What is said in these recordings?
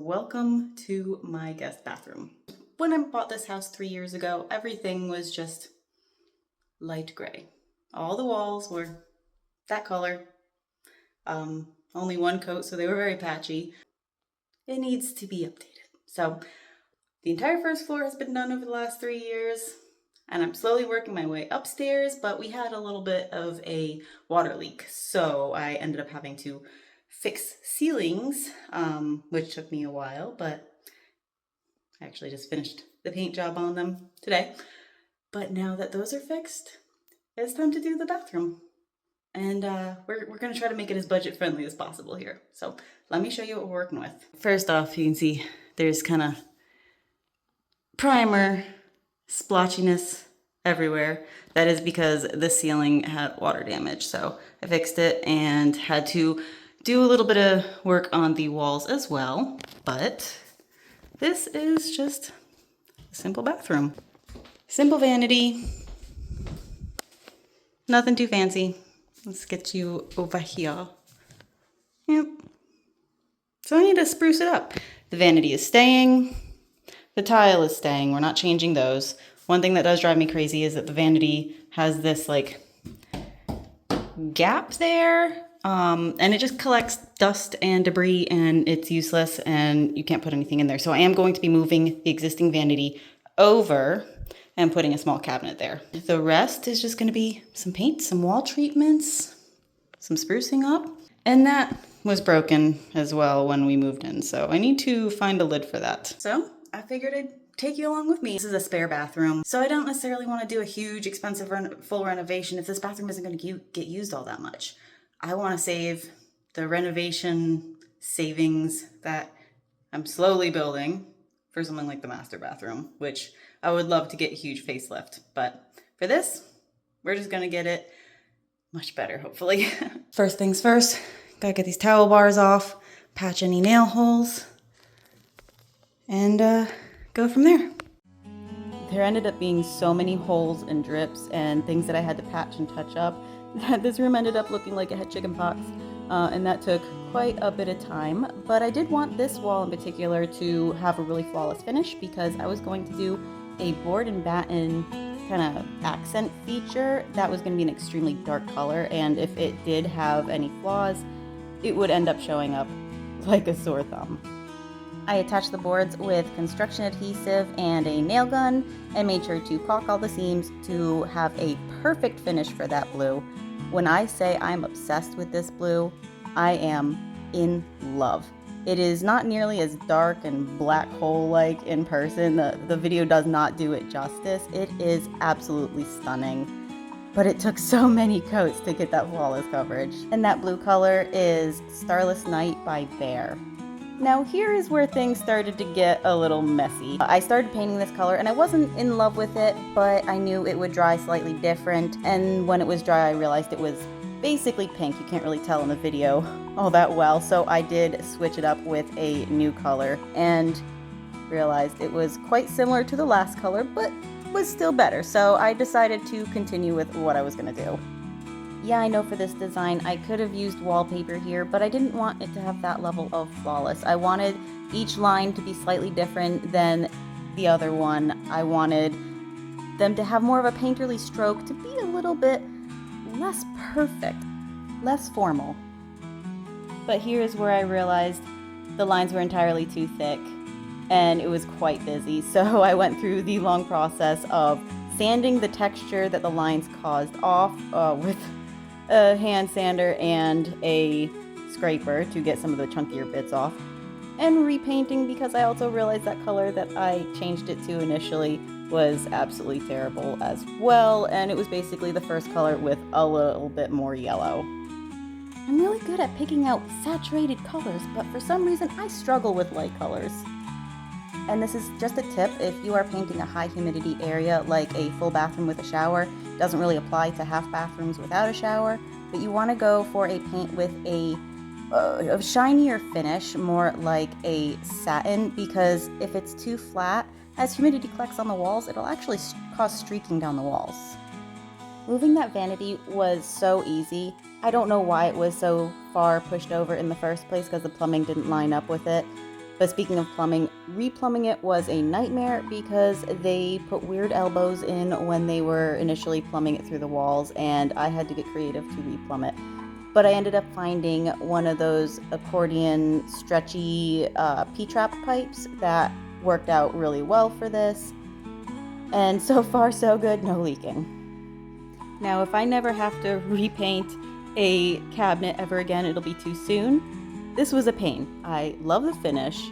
Welcome to my guest bathroom. When I bought this house 3 years ago, everything was just light gray. All the walls were that color. Only one coat, so they were very patchy. It needs to be updated. So the entire first floor has been done over the last 3 years, and I'm slowly working my way upstairs, but we had a little bit of a water leak, so I ended up having to fix ceilings, which took me a while, but I actually just finished the paint job on them today. But now that those are fixed, it's time to do the bathroom. And we're going to try to make it as budget friendly as possible here. So let me show you what we're working with. First off, you can see there's kind of primer splotchiness everywhere. That is because the ceiling had water damage. So I fixed it and had to do a little bit of work on the walls as well. But this is just a simple bathroom. Simple vanity. Nothing too fancy. Let's get you over here. Yep. So I need to spruce it up. The vanity is staying. The tile is staying. We're not changing those. One thing that does drive me crazy is that the vanity has this like gap there. And it just collects dust and debris and it's useless and you can't put anything in there. So I am going to be moving the existing vanity over and putting a small cabinet there. The rest is just going to be some paint, some wall treatments, some sprucing up. And that was broken as well when we moved in. So I need to find a lid for that. So I figured I'd take you along with me. This is a spare bathroom. So I don't necessarily want to do a huge, expensive, full renovation if this bathroom isn't going to get used all that much. I want to save the renovation savings that I'm slowly building for something like the master bathroom, which I would love to get a huge facelift. But for this, we're just going to get it much better, hopefully. First things first, gotta get these towel bars off, patch any nail holes, and go from there. There ended up being so many holes and drips and things that I had to patch and touch up that this room ended up looking like it had chicken pox, and that took quite a bit of time. But I did want this wall in particular to have a really flawless finish because I was going to do a board and batten kind of accent feature that was going to be an extremely dark color, and if it did have any flaws, it would end up showing up like a sore thumb. I attached the boards with construction adhesive and a nail gun and made sure to caulk all the seams to have a perfect finish for that blue. When I say I'm obsessed with this blue, I am in love. It is not nearly as dark and black hole-like in person. The video does not do it justice. It is absolutely stunning. But it took so many coats to get that flawless coverage. And that blue color is Starless Night by Bear. Now here is where things started to get a little messy. I started painting this color and I wasn't in love with it, but I knew it would dry slightly different. And when it was dry, I realized it was basically pink. You can't really tell in the video all that well. So I did switch it up with a new color and realized it was quite similar to the last color, but was still better. So I decided to continue with what I was gonna do. Yeah, I know for this design I could have used wallpaper here, but I didn't want it to have that level of flawless. I wanted each line to be slightly different than the other one. I wanted them to have more of a painterly stroke, to be a little bit less perfect, less formal. But here's where I realized the lines were entirely too thick and it was quite busy. So I went through the long process of sanding the texture that the lines caused off with a hand sander and a scraper to get some of the chunkier bits off, and repainting because I also realized that color that I changed it to initially was absolutely terrible as well, and it was basically the first color with a little bit more yellow. I'm really good at picking out saturated colors, but for some reason I struggle with light colors. And this is just a tip: if you are painting a high humidity area like a full bathroom with a shower, it doesn't really apply to half bathrooms without a shower, but you want to go for a paint with a shinier finish, more like a satin, because if it's too flat, as humidity collects on the walls, it'll actually cause streaking down the walls. Moving that vanity was so easy. I don't know why it was so far pushed over in the first place, because the plumbing didn't line up with it. But speaking of plumbing, replumbing it was a nightmare because they put weird elbows in when they were initially plumbing it through the walls, and I had to get creative to replumb it. But I ended up finding one of those accordion stretchy P-trap pipes that worked out really well for this. And so far so good, no leaking. Now if I never have to repaint a cabinet ever again, it'll be too soon. This was a pain. I love the finish,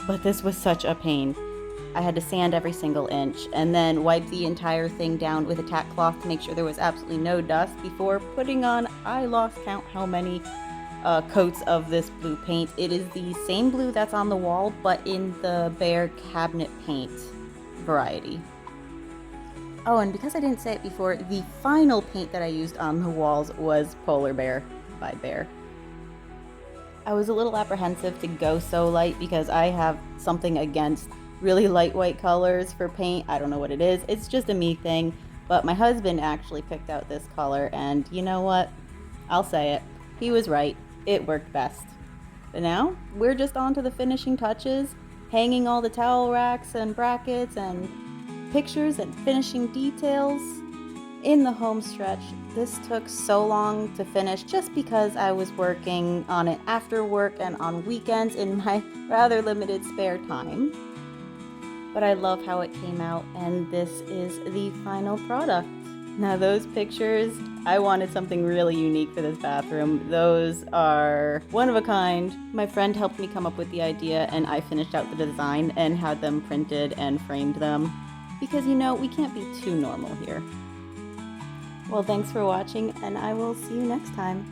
but this was such a pain. I had to sand every single inch and then wipe the entire thing down with a tack cloth to make sure there was absolutely no dust before putting on, I lost count how many coats of this blue paint. It is the same blue that's on the wall, but in the Behr cabinet paint variety. Oh, and because I didn't say it before, the final paint that I used on the walls was Polar Bear by Behr. I was a little apprehensive to go so light because I have something against really light white colors for paint. I don't know what it is. It's just a me thing. But my husband actually picked out this color, and you know what? I'll say it. He was right. It worked best. But now we're just on to the finishing touches, hanging all the towel racks and brackets and pictures and finishing details. In the home stretch, this took so long to finish just because I was working on it after work and on weekends in my rather limited spare time. But I love how it came out, and this is the final product. Now those pictures, I wanted something really unique for this bathroom. Those are one of a kind. My friend helped me come up with the idea, and I finished out the design and had them printed and framed them. Because you know, we can't be too normal here. Well, thanks for watching, and I will see you next time.